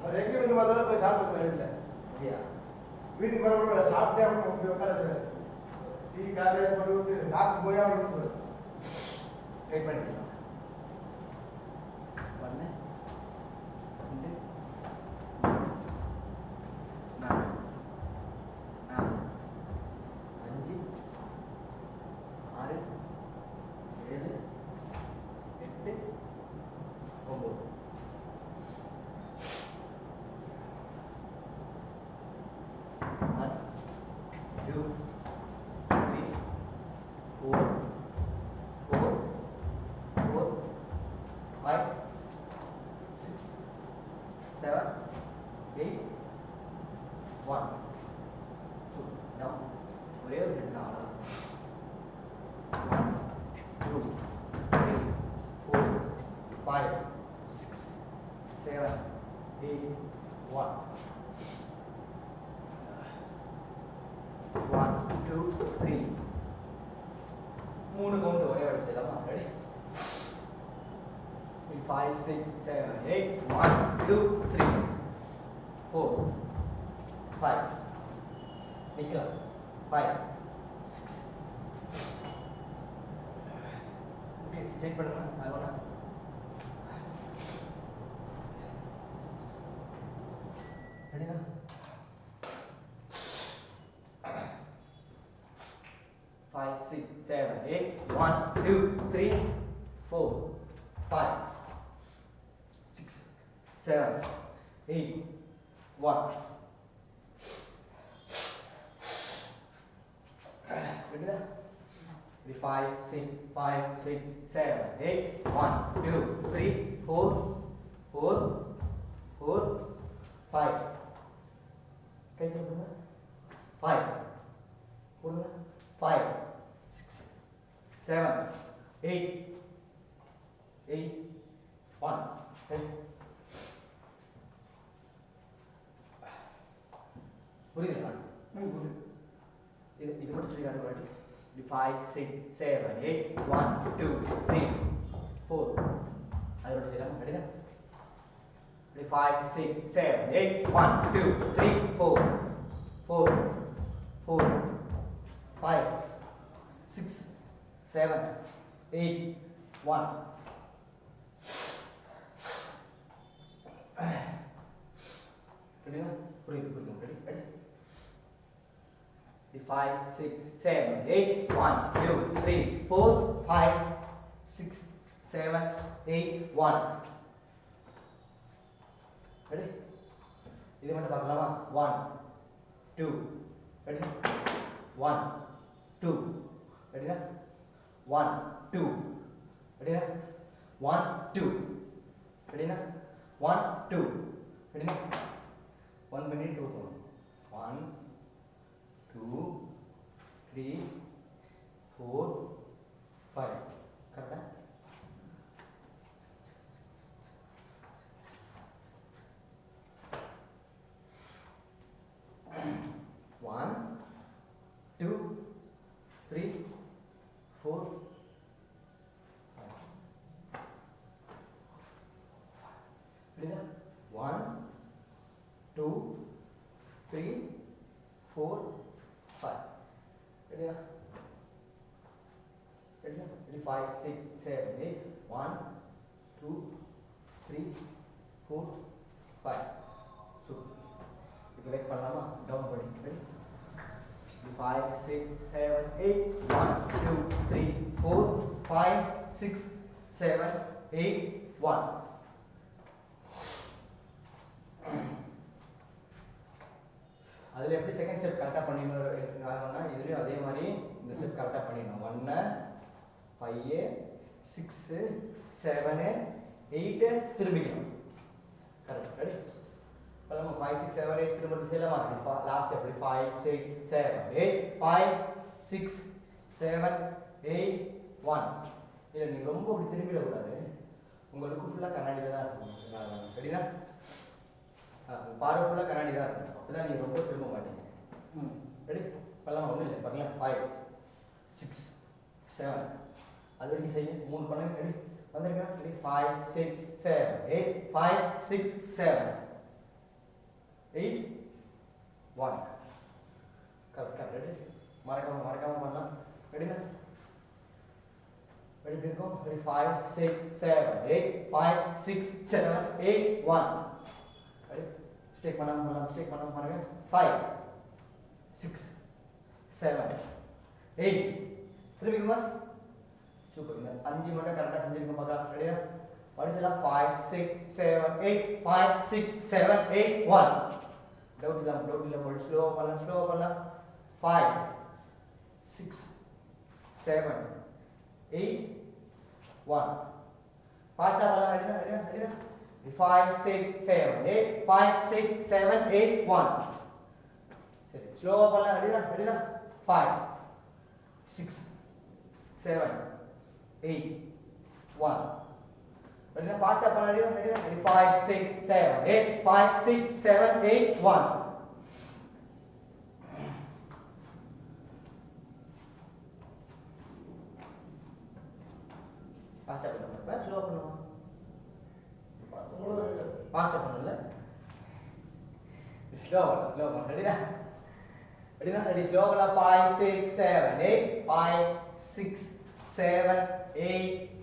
அவர் எங்கே வீட்டு பார்த்தாலும் போய் சாப்பிட்டு இல்லை வீட்டுக்கு வரவங்க சாப்பிட்டே அவங்க அப்படி உட்கார டீ காலையை போட்டு விட்டு சாப்பிட்டு போய் அவங்க வெயிட் பண்ணிக்கலாம். 1 2 4 5 6 7 8 9 1 2 3 4 5 6 7 8 1 2 now ஒரே ஒரு ஹெட் தான் 1 2 3 4 5 6 7 8 1 1 2 3 மூணு கவுண்ட் ஒரே வாட்டி செய்யலாமா ரெடி 5 6 7 8 1 2 3 4 5 நிக்கலாம் 5 6 ஓகே செக் பண்ணுங்க ஆகணும் ரெடினா 5 6 7 8 1 2 3 4 5 6 7 8 1 ready na 5 6 5 6 7 8 1 2 3 4 4 4 5 kay கொடுங்க 5 கொடுங்க 5 6 7 8 8 1 okay புரியுதுங்களா இது மட்டும் சொல்லி காட்டு பாட்டி 5 6 7 8 1 2 3 4 அதோட செய்யலாமா ரெடியா 5 6 7 8 1 2 3 4 4 4 5 6 7 8 1 ready na புரியுது புரியுது ready 5 6 7 8 1 2 3 4 5 6 7 8 1 ready இது மட்டும் பார்க்கலாமா 1 2 ready 1 2 ready na 1 2 ready na 1 2 ready na 1 2 ready na 1 minute 2 1 2 3 4 5 கரெக்டா One, 2, 3, 4, 5. Ready? 1, 2, 3, 4, 5. Ready? Ready? Ready? 5, 6, 7, 8. 1, 2, 3, 4, 5. So, you guys பண்ணலாமா டவுன் பண்ணி ready 5 6 7 8 1 2 3 4 5 6 7 8 1 அதுல எப்படி செகண்ட் ஸ்டெப் கரெக்ட்டா பண்ணினோம்னா இதுலயும் அதே மாதிரி இந்த ஸ்டெப் கரெக்ட்டா பண்ணிடணும் 1 5 6 7 8 திரும்பிக்கணும் கரெக்ட் ரெடி Kalau 5 6 7 8 திரும்ப செய்யலாமா லாஸ்ட் ஸ்டெப் 5 6 7 8 5 6 7 8 1 இல்ல நீங்க ரொம்ப அப்படி திரும்பிட கூடாது உங்களுக்கு ஃபுல்லா கண்ணாடில தான் இருக்கும் ரெடினா பார்வை ஃபுல்லா கண்ணாடி தான் இருக்கும் அப்பதான் நீங்க ரொம்ப திரும்ப மாட்டீங்க ரெடி பண்ணலாமா ஒண்ணும் இல்ல பண்ணலாம் 5 6 7 அது வரைக்கும் செய்யுங்க 3 பண்ணுங்க ரெடி வந்துருங்க ரெடி 5 6 7 8 5 6 7 8 1 கரெக்டா ரெடி மறக்காம பண்ணலாம் ரெடினா ரெடி देखो ரெடி 5 6 7 8 5 6 7 8 1 ரெடி ஸ்டேக் பண்ணாம பாருங்க 5 6 7 8 திரும்பிக்குமா சூப்பர் இந்த 5 மட்டும் கரெக்டா செஞ்சிருக்கோம் பார்க்கலாம் ரெடியா படிச்சலாம் 5 6 7 8 5 6 7 8 1 டவுட் இல்ல போடு ஸ்லோ பண்ணலாம் 5 6 7 8 1 ஃபாஸ்டா பண்ணலாம் ரெடியா 5 6 7 8 5 6 7 8 1 சரி ஸ்லோவா பண்ணலாம் ரெடியா 5 6 7 8 1 ரெடியா ஃபாஸ்டா பண்ணலாம் ரெடியா 5 6 7 8 5 6 7 8 1 ஃபாஸ்டா பண்ணலாம் ஸ்லோ பண்ணுவோம் ஃபாஸ்டா பண்ணல ஸ்லோ பண்ணலாம் ரெடி ஸ்லோ பண்ணலாம் 5 6 7 8 5 6 7 8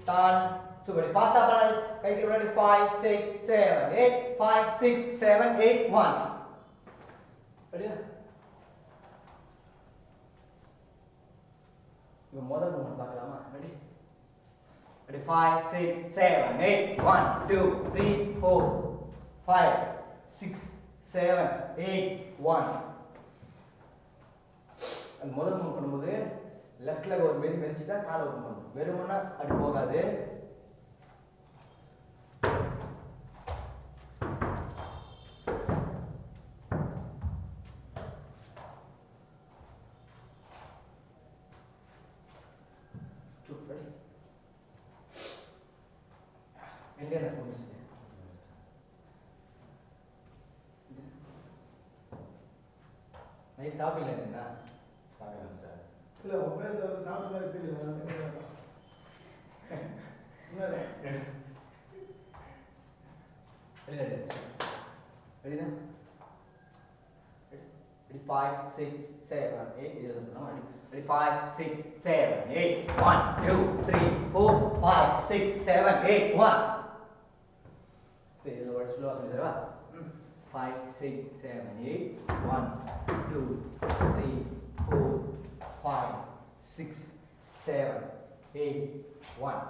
10 சூப்பர் ஃபாஸ்டா பண்ணலாம் கைக்கு முன்னாடி 5 6 7 8 5 6 7 8 1 ரெடியா இப்போ முதல் மூணு பார்க்கலாமா ரெடி 5 6 7 8 1 2 3 4 5 6 7 8 1 அந்த முதல் மூவ் பண்ணும்போது லெஃப்ட் லெக் ஒரு மெதிச்சு தான் காலை ஓபன் பண்ணணும் வெறுமனா அப்படி போகாது சூப்பர் எங்க போச்சு நைட் சாப்பிடல என்ன சாப்பிடலாம் சார் இல்ல ஒரே சாப்பிட்ட மாதிரி ஃபீல் ரெடினா ரெடி 5 6 7 8 இது பண்ணோம் ரெடி 5 6 7 8 1 2 3 4 5 6 7 8 1 சரி இதுல ஒரு ஸ்லோவா சொல்லி தரவா 5 6 7 8 1 2 3 4 5 6 7 8 1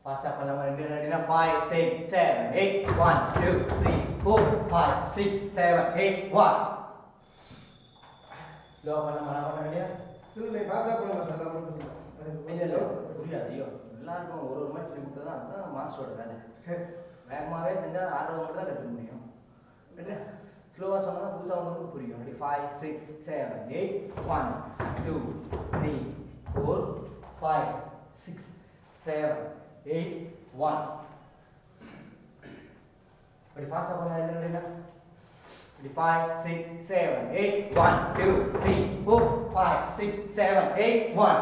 ஃபாஸ்டா பண்ணலாமா ரெடினா 5 6 7 8 1 2 3 4 5 6 7 8 1 ஸ்லோ பண்ணலாமா ரெடியா இல்ல நீ பாஸா பண்ணலாம் சார் நம்ம இல்ல புரியல ஐயோ எல்லாருக்கும் ஒரு மாதிரி சொல்லி கொடுத்தா தான் அதான் மாஸ்டரோட வேலை சரி வேகமாகவே செஞ்சால் ஆடுறவங்க மட்டும் தான் கற்றுக்க முடியும் ரெடியா ஸ்லோவாக சொன்னால் புதுசாக உங்களுக்கு புரியும் ரெடி 5 6 7 8 1 2 3 4 5 6 7 8 1 ரெடி ஃபாஸ்ட்டாக பண்ணலாம் ரெடினா ரெடி 5 6 7 8 1 2 3 4 5 6 7 8 1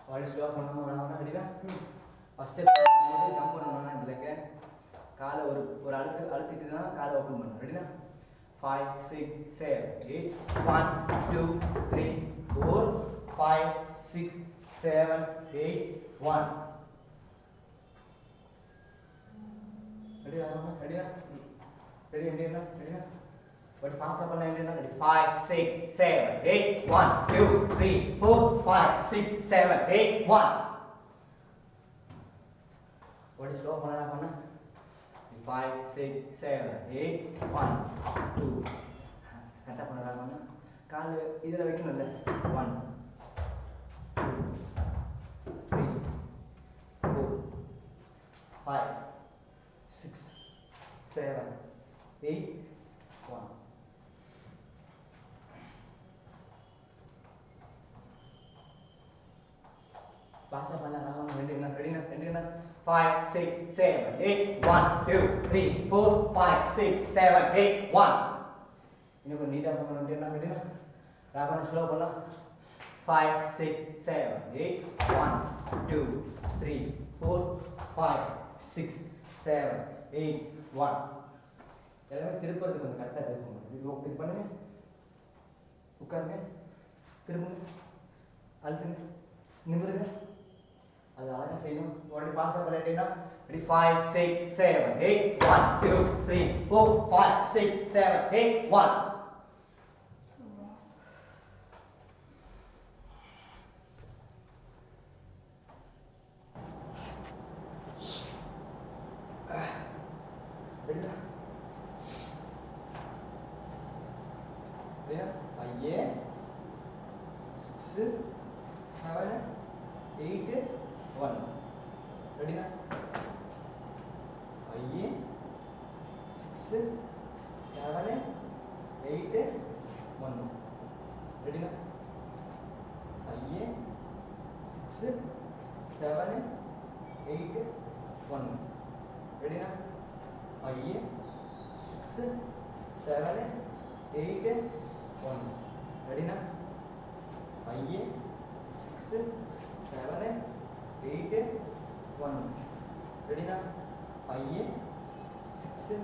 வாடி ஸ்லோ பண்ணணும் ரெடினா ஃபர்ஸ்ட் ஸ்டெப் ஜம்ப் பண்ணனும்னா இதுலக்கு காலை ஒரு அழுத்திட்டு தான் காலை ஓபன் பண்ணணும் ரெடினா 5 6 7 8 1 2 3 4 5 6 7 8 1 ரெடினா பட் ஃபாஸ்டா பண்ண என்னன்னா 5 6 7 8 1 2 3 4 5 6 7 8 1 what is slow பண்ண 5 6 7 8 1 2 கரெக்ட்டா பண்ணலாம் கால் இதல வைக்கணும்ல 1 2 3 4 5 6 7 8 1 பாஸ்டா பண்ணலாம் ரெடினா 5 6 7 8 1 2 3 4 5 6 7 8 1 இன்னும் கொஞ்சம் நீட்டா பண்ணணும் ரெடினா ராகவன் ஸ்லோ பண்ணலாம் 5 6 7 8 1 2 3 4 5 6 7 8 1 எல்லாமே திருப்புறது கொஞ்சம் கரெக்டாக திருப்புங்க. இது பண்ணுங்க, உட்காருங்க, திரும்புங்க, அழுத்துங்க, நிமிருங்க. அது அழகாக செய்யணும். உடனே ஃபாஸ்ட்டாக பண்ணிட்டீங்கன்னா ரெடி 5 6 7 8 1 2 3 4 5 6 7 8 1. ரெடியா? ரெடியா? 5 6 7 8 1. ரெடினா? 5 6 7 8 1. ரெடினா? 5 6 7 8 1. ரெடினா? 5 6 7 8 1. ரெடினா? 5 6 7 8 1. ரெடினா? 5 6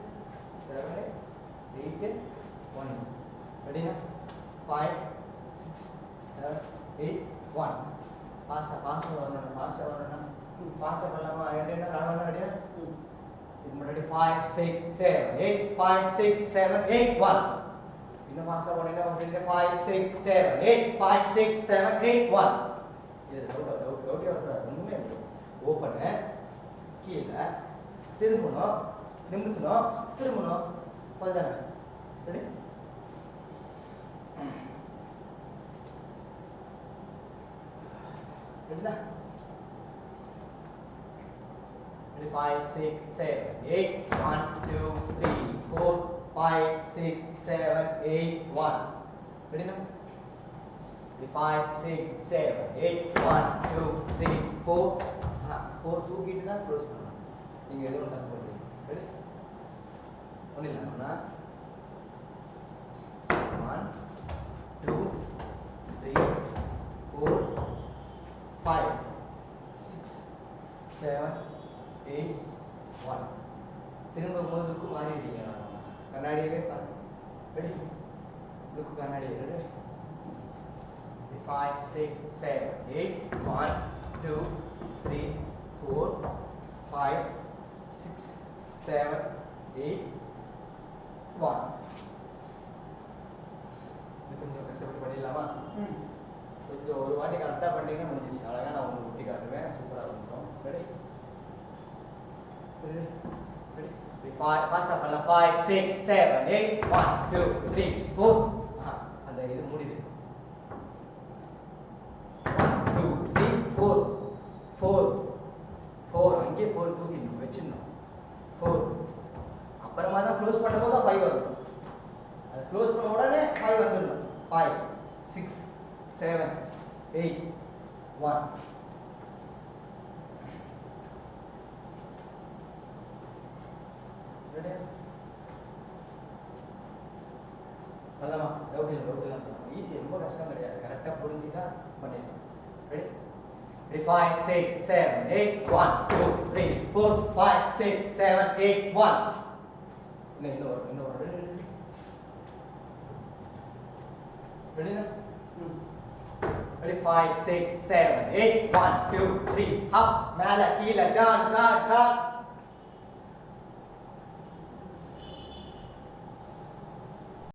7 8 1. ரெடினா? 5 6 7 8 1. ஃபாஸ்ட்டாக வரணும், ஃபாஸ்ட்டாக வரணும்னா ஃபாஸ்ட்டாக பண்ணலாமா? ரெடினா? நான் ரெடினா? இது முன்னாடி 5 6 7 8 5 6 7 8 1. இன்னும் ஃபாஸ்ட்டாக போனீங்கன்னா 5 6 7 8 5 6 7 8 1. இது டவுட்டே வரக்கூடாது. ஒன்றுமே இல்லை. ஓப்பனு, கீழே திரும்பணும், நிமித்தணும், திரும்பணும், கொஞ்சம் ரெடி. ரெடினா? 5 6 7 8 1 2 3 4 5 6 7 8 1. ரெடினா? 5 6 7 8 1 2 3 4 4 தூக்கிட்டு தான் க்ளோஸ் பண்ணணும். நீங்கள் எதுவும் தப்பு பண்ணுறீங்க. ரெடி? ஒன்றும் இல்லைன்னா 1 2 3 4 5 6 7 8 1. திரும்பும் போது லுக்கு மாறிட்டீங்க. கண்ணாடியவே பாருங்க. ரெடி? லுக்கு கண்ணாடி. ரெடி? 5 6 7 8 1 2 3 4 5 6 7 8 1. இது கொஞ்சம் கஷ்டப்பட்டு பண்ணிடலாமா? கொஞ்சம் ஒரு வாட்டி கரெக்டாக பண்ணிட்டீங்கன்னா முடிஞ்சிச்சு. அழகாக நான் உங்களுக்கு ஒட்டி காட்டுவேன். சூப்பராக இருக்கும். ரெடி? Ready? 5 faster பண்ணலாம். 5 6 7 8 1 2 3 4. அந்த இது முடியுது. 1 2 3 4 4 4. அங்கே 4 தூக்கி வச்சிடணும். 4. அப்புறமா தான் க்ளோஸ் பண்ணும்போது தான் 5 வரும். அது க்ளோஸ் பண்ண உடனே 5 வந்துடணும். 5 6 7 8 1. பண்ணலாமா? டவுட் இல்லை. ஈஸி, ரொம்ப கஷ்டம் கிடையாது. கரெக்டாக புரிஞ்சுட்டா பண்ணிடலாம். ரெடி? 5 6 7 8 1 2 3 4 5 6 7 8 1. இன்னும் ரெடினா? ரெடி? 5 6 7 8 1 2 3 அப் மேலே கீழே டான் டான் டான்